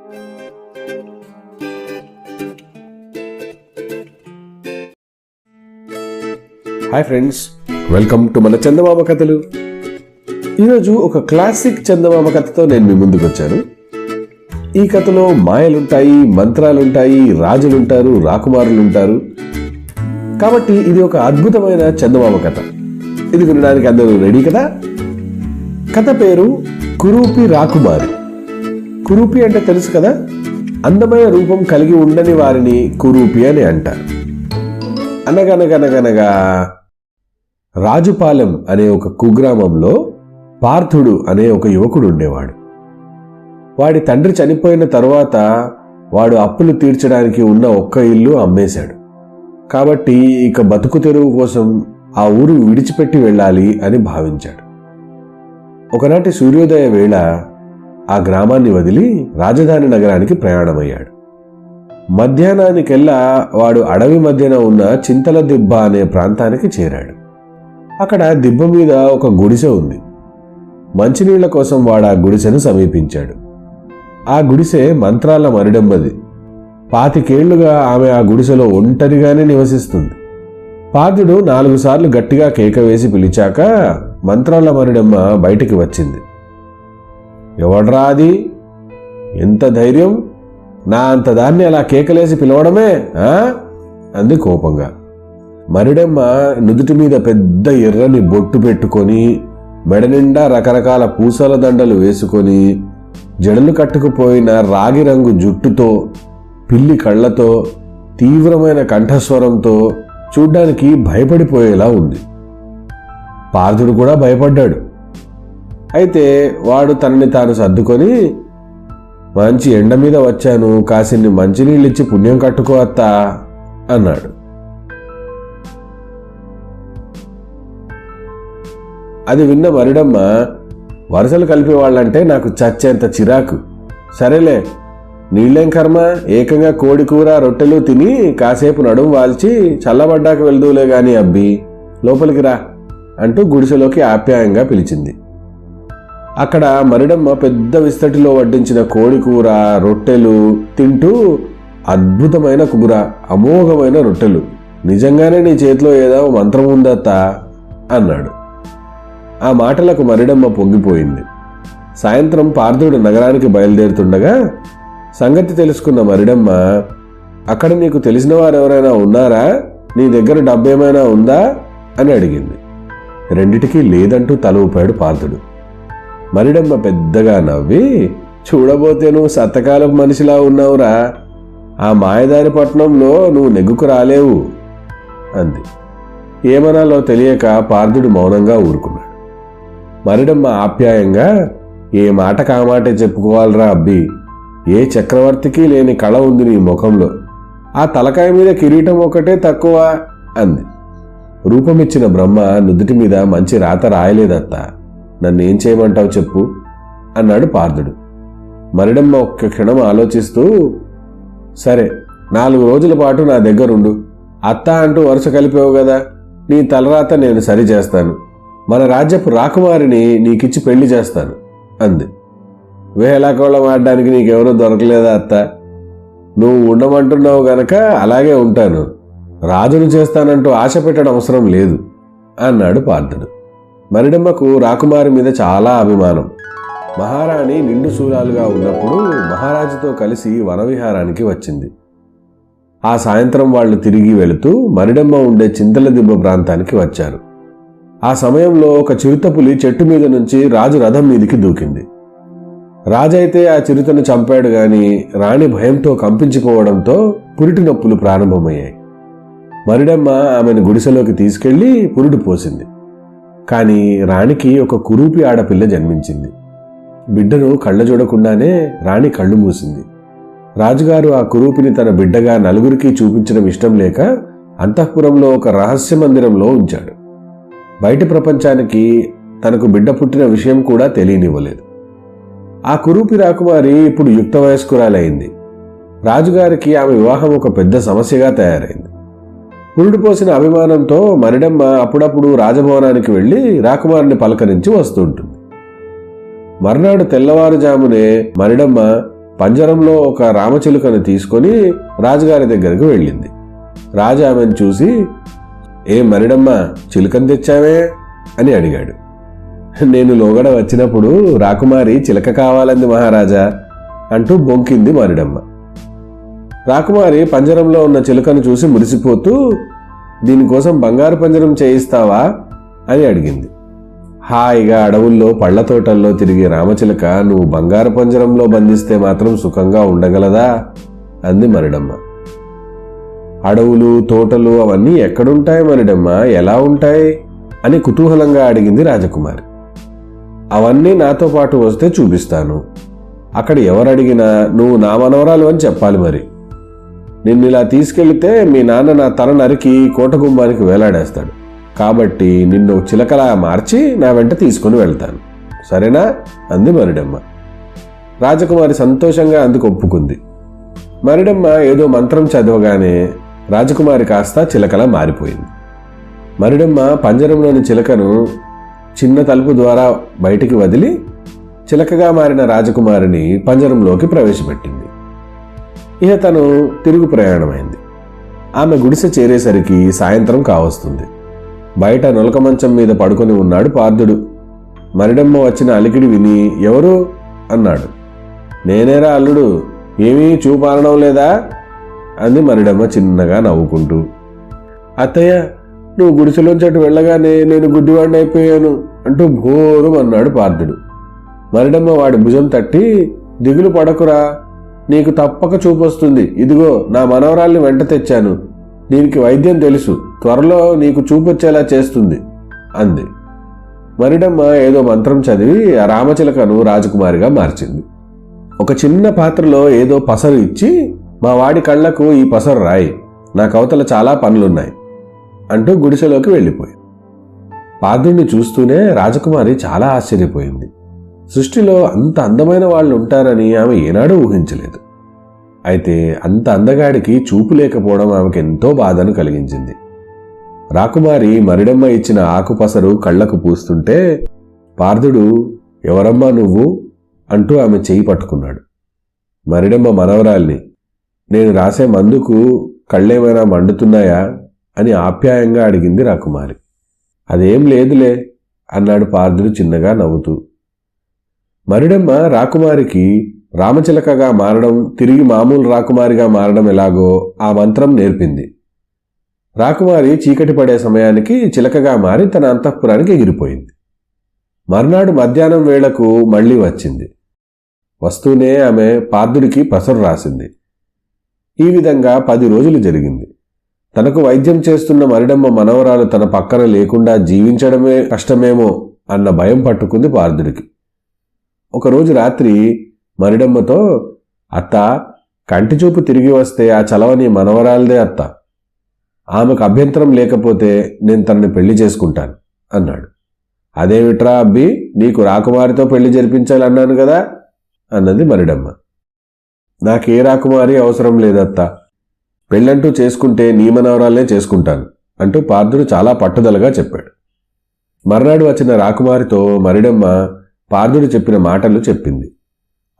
Hi friends, welcome to మన చందమామ కథలు. ఈరోజు ఒక క్లాసిక్ చందమామ కథతో నేను మీ ముందుకు వచ్చాను. ఈ కథలో మాయలుంటాయి, మంత్రాలుంటాయి, రాజులుంటారు, రాకుమారులుంటారు. కాబట్టి ఇది ఒక అద్భుతమైన చందమామ కథ. ఇది వినడానికి అందరూ రెడీ కదా? కథ పేరు కురూపి రాకుమారి. కురూపి అంటే తెలుసు కదా, అందమైన రూపం కలిగి ఉండని వారిని కురూపి అని అంటారు. అనగనగనగనగా రాజుపాలెం అనే ఒక కుగ్రామంలో పార్థుడు అనే ఒక యువకుడు ఉండేవాడు. వాడి తండ్రి చనిపోయిన తరువాత వాడు అప్పులు తీర్చడానికి ఉన్న ఒక్క ఇల్లు అమ్మేశాడు. కాబట్టి ఇక బతుకు తెరువు కోసం ఆ ఊరు విడిచిపెట్టి వెళ్ళాలి అని భావించాడు. ఒకనాటి సూర్యోదయ వేళ ఆ గ్రామాన్ని వదిలి రాజధాని నగరానికి ప్రయాణమయ్యాడు. మధ్యాహ్నానికెల్లా వాడు అడవి మధ్యన ఉన్న చింతల దిబ్బ అనే ప్రాంతానికి చేరాడు. అక్కడ దిబ్బ మీద ఒక గుడిసె ఉంది. మంచినీళ్ల కోసం వాడు ఆ గుడిసెను సమీపించాడు. ఆ గుడిసె మంత్రాల మరిడమ్మది. 25 ఏళ్లుగా ఆమె ఆ గుడిసెలో ఒంటరిగానే నివసిస్తుంది. పార్థుడు 4 సార్లు గట్టిగా కేక వేసి పిలిచాక మంత్రాల మరిడమ్మ బయటికి వచ్చింది. ఎవడ్రా అది? ఎంత ధైర్యం? నా అంత దాన్ని అలా కేకలేసి పిలవడమే అంది కోపంగా. మరిడమ్మ నుదుటి మీద పెద్ద ఎర్రని బొట్టు పెట్టుకొని, మెడ నిండా రకరకాల పూసల దండలు వేసుకొని, జడలు కట్టుకుపోయిన రాగి రంగు జుట్టుతో, పిల్లి కళ్లతో, తీవ్రమైన కంఠస్వరంతో చూడ్డానికి భయపడిపోయేలా ఉంది. పార్థుడు కూడా భయపడ్డాడు. అయితే వాడు తనని తాను సర్దుకొని, మంచి ఎండ మీద వచ్చాను, కాసిన్ని మంచినీళ్ళిచ్చి పుణ్యం కట్టుకో అత్తా అన్నాడు. అది విన్న మరిడమ్మ, వరుసలు కలిపేవాళ్ళంటే నాకు చచ్చేంత చిరాకు. సరేలే, నీళ్ళేం కర్మ, ఏకంగా కోడి కూర రొట్టెలు తిని కాసేపు నడుము వాల్చి చల్లబడ్డాక వెళ్దూలే గాని అబ్బి, లోపలికి రా అంటూ గుడిసెలోకి ఆప్యాయంగా పిలిచింది. అక్కడ మరిడమ్మ పెద్ద విస్తటిలో వడ్డించిన కోడి కూర రొట్టెలు తింటూ, అద్భుతమైన కూర, అమోఘమైన రొట్టెలు, నిజంగానే నీ చేతిలో ఏదో మంత్రం ఉందత్తా అన్నాడు. ఆ మాటలకు మరిడమ్మ పొంగిపోయింది. సాయంత్రం పార్థుడు నగరానికి బయలుదేరుతుండగా సంగతి తెలుసుకున్న మరిడమ్మ, అక్కడ నీకు తెలిసిన వారెవరైనా ఉన్నారా? నీ దగ్గర డబ్బేమైనా ఉందా అని అడిగింది. రెండిటికీ లేదంటూ తల ఊపాడు పార్థుడు. మరిడమ్మ పెద్దగా నవ్వి, చూడబోతే నువ్వు సత్తకాలపు మనిషిలా ఉన్నావురా, ఆ మాయదారి పట్నంలో నువ్వు నెగ్గుకు రాలేవు అంది. ఏమనాలో తెలియక పార్థుడు మౌనంగా ఊరుకున్నాడు. మరిడమ్మ ఆప్యాయంగా, ఏ మాట కామాటే చెప్పుకోవాలరా అబ్బి, ఏ చక్రవర్తికి లేని కళ ఉంది నీ ముఖంలో, ఆ తలకాయ మీద కిరీటం ఒకటే తక్కువ అంది. రూపమిచ్చిన బ్రహ్మ నుదుటి మీద మంచి రాత రాయలేదత్తా, నన్నేం చేయమంటావు చెప్పు అన్నాడు పార్థుడు. మరిడమ్మ ఒక్క క్షణం ఆలోచిస్తూ, సరే 4 రోజుల పాటు నా దగ్గరుండు, అత్తా అంటూ వరుస కలిపావు కదా, నీ తలరాత నేను సరి చేస్తాను, మన రాజ్యపు రాకుమారిని నీకిచ్చి పెళ్లి చేస్తాను అంది. వేళాకోళం ఆడడానికి నీకెవరూ దొరకలేదా అత్త? నువ్వు ఉండమంటున్నావు గనక అలాగే ఉంటాను, రాజును చేస్తానంటూ ఆశ పెట్టడం అవసరం లేదు అన్నాడు పార్థుడు. మరిడమ్మకు రాకుమారి మీద చాలా అభిమానం. మహారాణి నిండు శూలాలుగా ఉన్నప్పుడు మహారాజుతో కలిసి వనవిహారానికి వచ్చింది. ఆ సాయంత్రం వాళ్ళు తిరిగి వెళుతూ మరిడమ్మ ఉండే చింతల దిబ్బ ప్రాంతానికి వచ్చారు. ఆ సమయంలో ఒక చిరుతపులి చెట్టు మీద నుంచి రాజు రథం మీదికి దూకింది. రాజైతే ఆ చిరుతను చంపాడు గాని రాణి భయంతో కంపించిపోవడంతో పురిటి నొప్పులు ప్రారంభమయ్యాయి. మరిడమ్మ ఆమెను గుడిసెలోకి తీసుకెళ్లి పురుడు పోసింది. కాని రాణికి ఒక కురూపి ఆడపిల్ల జన్మించింది. బిడ్డను కళ్ళ చూడకుండానే రాణి కళ్ళు మూసింది. రాజుగారు ఆ కురూపిని తన బిడ్డగా నలుగురికి చూపించడం ఇష్టం లేక అంతఃపురంలో ఒక రహస్య మందిరంలో ఉంచాడు. బయటి ప్రపంచానికి తనకు బిడ్డ పుట్టిన విషయం కూడా తెలియనివ్వలేదు. ఆ కురూపి రాకుమారి ఇప్పుడు యుక్త వయస్కురాలైంది. రాజుగారికి ఆమె వివాహం ఒక పెద్ద సమస్యగా తయారైంది. పురుడు పోసిన అభిమానంతో మరిడమ్మ అప్పుడప్పుడు రాజభవనానికి వెళ్లి రాకుమారిని పలకరించి వస్తుంటుంది. మర్నాడు తెల్లవారుజామునే మరిడమ్మ పంజరంలో ఒక రామచిలుకను తీసుకొని రాజుగారి దగ్గరకు వెళ్ళింది. రాజు ఆమెను చూసి, ఏ మరిడమ్మ, చిలుకను తెచ్చావే అని అడిగాడు. నేను లోగడ వచ్చినప్పుడు రాకుమారి చిలక కావాలంది మహారాజా అంటూ బొంకింది మరిడమ్మ. రాకుమారి పంజరంలో ఉన్న చిలుకను చూసి మురిసిపోతూ, దీనికోసం బంగారు పంజరం చేయిస్తావా అని అడిగింది. హాయిగా అడవుల్లో పళ్ల తోటల్లో తిరిగి రామచిలక నువ్వు బంగారు పంజరంలో బంధిస్తే మాత్రం సుఖంగా ఉండగలదా అంది మరిడమ్మ. అడవులు తోటలు అవన్నీ ఎక్కడుంటాయి మరిడమ్మ, ఎలా ఉంటాయి అని కుతూహలంగా అడిగింది రాజకుమారి. అవన్నీ నాతో పాటు వస్తే చూపిస్తాను. అక్కడ ఎవరడిగినా నువ్వు నా మనవరాలు అని చెప్పాలి. మరి నిన్నిలా తీసుకెళ్తే మీ నాన్న నా తల నరికి కోటగుమ్మానికి వేలాడేస్తాడు. కాబట్టి నిన్ను చిలకలా మార్చి నా వెంట తీసుకుని వెళ్తాను, సరేనా అంది మరిడమ్మ. రాజకుమారి సంతోషంగా అందుకు ఒప్పుకుంది. మరిడమ్మ ఏదో మంత్రం చదవగానే రాజకుమారి కాస్త చిలకలా మారిపోయింది. మరిడమ్మ పంజరంలోని చిలకను చిన్న తలుపు ద్వారా బయటికి వదిలి చిలకగా మారిన రాజకుమారిని పంజరంలోకి ప్రవేశపెట్టింది. ఇక తను తిరుగు ప్రయాణమైంది. ఆమె గుడిసె చేరేసరికి సాయంత్రం కావస్తుంది. బయట నొలక మంచం మీద పడుకొని ఉన్నాడు పార్థుడు. మరిడమ్మ వచ్చిన అలికిడి విని, ఎవరు అన్నాడు. నేనేరా అల్లుడు, ఏమీ చూపాలడం లేదా అంది మరిడమ్మ చిన్నగా నవ్వుకుంటూ. అత్తయ్య, నువ్వు గుడిసెలోంచి అటు వెళ్ళగానే నేను గుడ్డివాడిని అయిపోయాను అంటూ భోరు అన్నాడు పార్థుడు. మరిడమ్మ వాడి భుజం తట్టి, దిగులు పడకురా, నీకు తప్పక చూపొస్తుంది. ఇదిగో నా మనవరాల్ని వెంట తెచ్చాను. దీనికి వైద్యం తెలుసు, త్వరలో నీకు చూపొచ్చేలా చేస్తుంది అంది. మరిడమ్మ ఏదో మంత్రం చదివి ఆ రామచిలకను రాజకుమారిగా మార్చింది. ఒక చిన్న పాత్రలో ఏదో పసరు ఇచ్చి, మా వాడి కళ్లకు ఈ పసరు రాయి, నాకు అవతల చాలా పనులున్నాయి అంటూ గుడిసెలోకి వెళ్ళిపోయింది. పార్థుడిని చూస్తూనే రాజకుమారి చాలా ఆశ్చర్యపోయింది. సృష్టిలో అంత అందమైన వాళ్ళు ఉంటారని ఆమె ఏనాడూ ఊహించలేదు. అయితే అంత అందగాడికి చూపు లేకపోవడం ఆమెకు ఎంతో బాధను కలిగించింది. రాకుమారి మరిడమ్మ ఇచ్చిన ఆకుపసరు కళ్లకు పూస్తుంటే పార్థుడు, ఎవరమ్మా నువ్వు అంటూ ఆమె చేయి పట్టుకున్నాడు. మరిడమ్మ మనవరాల్ని. నేను రాసే మందుకు కళ్ళేమైనా మండుతున్నాయా అని ఆప్యాయంగా అడిగింది రాకుమారి. అదేం లేదులే అన్నాడు పార్థుడు చిన్నగా నవ్వుతూ. మరిడమ్మ రాకుమారికి రామచిలకగా మారడం, తిరిగి మామూలు రాకుమారిగా మారడం ఎలాగో ఆ మంత్రం నేర్పింది. రాకుమారి చీకటి పడే సమయానికి చిలకగా మారి తన అంతఃపురానికి ఎగిరిపోయింది. మర్నాడు మధ్యాహ్నం వేళకు మళ్లీ వచ్చింది. వస్తూనే ఆమె పార్థుడికి పసరు రాసింది. ఈ విధంగా 10 రోజులు జరిగింది. తనకు వైద్యం చేస్తున్న మరిడమ్మ మనవరాలు తన పక్కన లేకుండా జీవించడమే కష్టమేమో అన్న భయం పట్టుకుంది పార్థుడికి. ఒకరోజు రాత్రి మరిడమ్మతో, అత్త, కంటి చూపు తిరిగి వస్తే ఆ చలవని మనవరాలదే అత్త. ఆమెకు అభ్యంతరం లేకపోతే నేను తనని పెళ్లి చేసుకుంటాను అన్నాడు. అదేమిట్రా అబ్బి, నీకు రాకుమారితో పెళ్లి జరిపించాలన్నాను కదా అన్నది మరిడమ్మ. నాకే రాకుమారి అవసరం లేదత్తా, పెళ్ళంటూ చేసుకుంటే నీ మనవరాలనే చేసుకుంటాను అంటూ పార్థుడు చాలా పట్టుదలగా చెప్పాడు. మర్నాడు వచ్చిన రాకుమారితో మరిడమ్మ పార్థుడు చెప్పిన మాటలు చెప్పింది.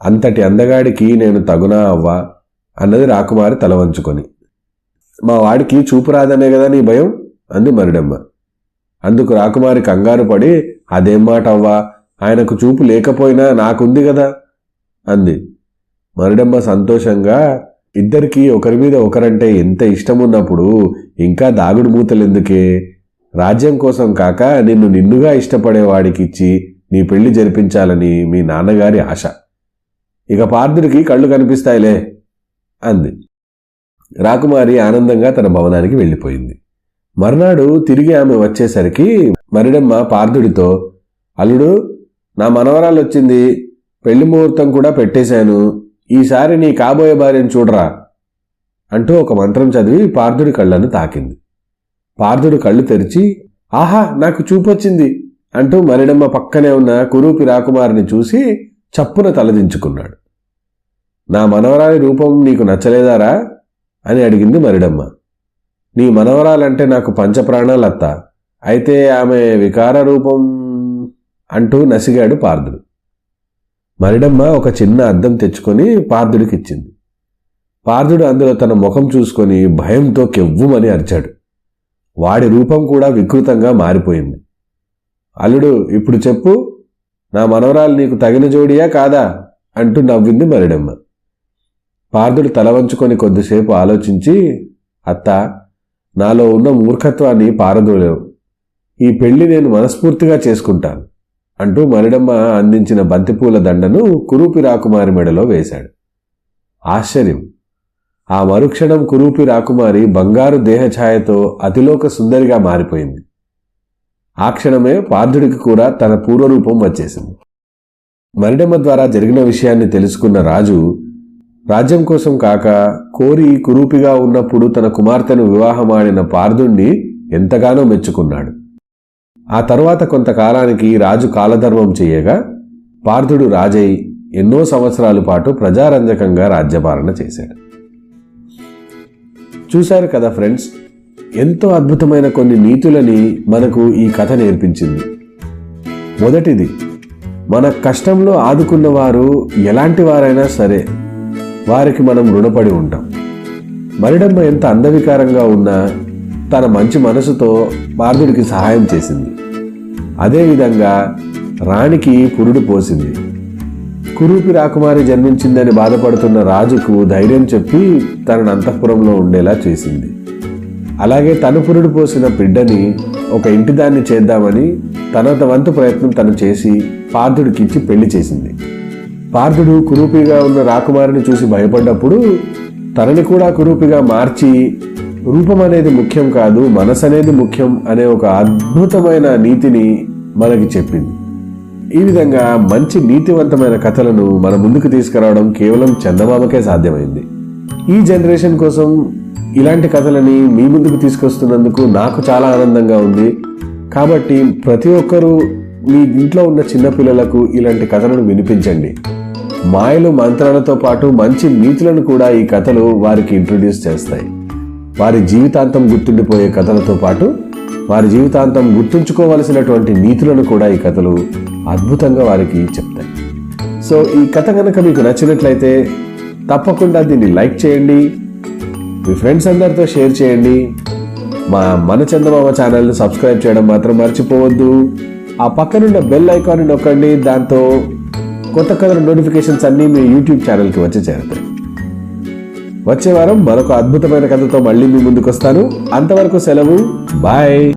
అంతటి అందగాడికి నేను తగునా అవ్వా అన్నది రాకుమారి తల వంచుకొని. మా వాడికి చూపు రాదనే కదా నీ భయం అంది మరిడమ్మ. అందుకు రాకుమారి కంగారు పడి, అదేం మాట అవ్వా, ఆయనకు చూపు లేకపోయినా నాకుంది కదా అంది. మరిడమ్మ సంతోషంగా, ఇద్దరికీ ఒకరి మీద ఒకరంటే ఎంత ఇష్టమున్నప్పుడు ఇంకా దాగుడు మూతలెందుకే, రాజ్యం కోసం కాక నిన్నుగా ఇష్టపడేవాడికిచ్చి నీ పెళ్లి జరిపించాలని మీ నాన్నగారి ఆశ. ఇక పార్థుడికి కళ్ళు కనిపిస్తాయిలే అంది. రాకుమారి ఆనందంగా తన భవనానికి వెళ్ళిపోయింది. మర్నాడు తిరిగి ఆమె వచ్చేసరికి మరిడమ్మ పార్థుడితో, అల్లుడు, నా మనవరాలు వచ్చింది, పెళ్లి ముహూర్తం కూడా పెట్టేశాను, ఈసారి నీ కాబోయే భార్యను చూడరా అంటూ ఒక మంత్రం చదివి పార్థుడి కళ్ళను తాకింది. పార్థుడు కళ్ళు తెరిచి, ఆహా, నాకు చూపొచ్చింది అంటూ మరిడమ్మ పక్కనే ఉన్న కురూపి రాకుమారిని చూసి చప్పున తలదించుకున్నాడు. నా మనవరాలి రూపం నీకు నచ్చలేదారా అని అడిగింది మరిడమ్మ. నీ మనవరాలంటే నాకు పంచప్రాణాలత్త, అయితే ఆమె వికార రూపం అంటూ నసిగాడు పార్థుడు. మరిడమ్మ ఒక చిన్న అద్దం తెచ్చుకొని పార్థుడికి ఇచ్చింది. పార్థుడు అందులో తన ముఖం చూసుకొని భయంతో కెవ్వుమని అరిచాడు. వాడి రూపం కూడా వికృతంగా మారిపోయింది. అల్లుడు, ఇప్పుడు చెప్పు, నా మనవరాలు నీకు తగిన జోడియా కాదా అంటూ నవ్వింది మరిడమ్మ. పార్థుడు తల వంచుకొని కొద్దిసేపు ఆలోచించి, అత్త, నాలో ఉన్న మూర్ఖత్వాన్ని పారదోలేవు. ఈ పెళ్లి నేను మనస్ఫూర్తిగా చేసుకుంటాను అంటూ మరిడమ్మ అందించిన బంతిపూల దండను కురూపి రాకుమారి మెడలో వేశాడు. ఆశ్చర్యం! ఆ మరుక్షణం కురూపి రాకుమారి బంగారు దేహఛాయతో అతిలోక సుందరిగా మారిపోయింది. ఆ క్షణమే పార్థుడికి కూడా తన పూర్వరూపం వచ్చేసింది. మరిడమ్మ ద్వారా జరిగిన విషయాన్ని తెలుసుకున్న రాజు రాజ్యం కోసం కాక కోరి కురూపిగా ఉన్నప్పుడు తన కుమార్తెను వివాహమాడిన పార్థుణ్ణి ఎంతగానో మెచ్చుకున్నాడు. ఆ తరువాత కొంతకాలానికి రాజు కాలధర్మం చేయగా పార్థుడు రాజై ఎన్నో సంవత్సరాల పాటు ప్రజారంజకంగా రాజ్యపాలన చేశాడు. చూశారు కదా ఫ్రెండ్స్, ఎంతో అద్భుతమైన కొన్ని నీతులని మనకు ఈ కథ నేర్పించింది. మొదటిది, మన కష్టంలో ఆదుకున్నవారు ఎలాంటి వారైనా సరే వారికి మనం రుణపడి ఉంటాం. మరిడమ్మ ఎంత అందవికారంగా ఉన్నా తన మంచి మనసుతో పార్థుడికి సహాయం చేసింది. అదేవిధంగా రాణికి పురుడు పోసింది. కురూపి రాకుమారి జన్మించిందని బాధపడుతున్న రాజుకు ధైర్యం చెప్పి తనను అంతఃపురంలో ఉండేలా చేసింది. అలాగే తను పురుడు పోసిన బిడ్డని ఒక ఇంటిదాన్ని చేద్దామని తన వంతు ప్రయత్నం తను చేసి పార్థుడికిచ్చి పెళ్లి చేసింది. పార్థుడు కురూపిగా ఉన్న రాకుమారిని చూసి భయపడ్డప్పుడు తనని కూడా కురూపిగా మార్చి రూపం అనేది ముఖ్యం కాదు, మనసు అనేది ముఖ్యం అనే ఒక అద్భుతమైన నీతిని మనకి చెప్పింది. ఈ విధంగా మంచి నీతివంతమైన కథలను మన ముందుకు తీసుకురావడం కేవలం చందమామకే సాధ్యమైంది. ఈ జనరేషన్ కోసం ఇలాంటి కథలని మీ ముందుకు తీసుకొస్తున్నందుకు నాకు చాలా ఆనందంగా ఉంది. కాబట్టి ప్రతి ఒక్కరూ మీ ఇంట్లో ఉన్న చిన్నపిల్లలకు ఇలాంటి కథలను వినిపించండి. మాయలు మంత్రాలతో పాటు మంచి నీతులను కూడా ఈ కథలు వారికి ఇంట్రొడ్యూస్ చేస్తాయి. వారి జీవితాంతం గుర్తుండిపోయే కథలతో పాటు వారి జీవితాంతం గుర్తుంచుకోవలసినటువంటి నీతులను కూడా ఈ కథలు అద్భుతంగా వారికి చెప్తాయి. సో ఈ కథ కనుక మీకు నచ్చినట్లయితే తప్పకుండా దీన్ని లైక్ చేయండి, మీ ఫ్రెండ్స్ అందరితో షేర్ చేయండి. మన చందమామ ఛానల్ని సబ్స్క్రైబ్ చేయడం మాత్రం మర్చిపోవద్దు. ఆ పక్కనున్న బెల్ ఐకాన్ని నొక్కండి. దాంతో కొత్త కథల నోటిఫికేషన్స్ అన్నీ మీ యూట్యూబ్ ఛానల్కి వచ్చి చేరుతాయి. వచ్చే వారం మరొక అద్భుతమైన కథతో మళ్ళీ మీ ముందుకు వస్తాను. అంతవరకు సెలవు. బాయ్.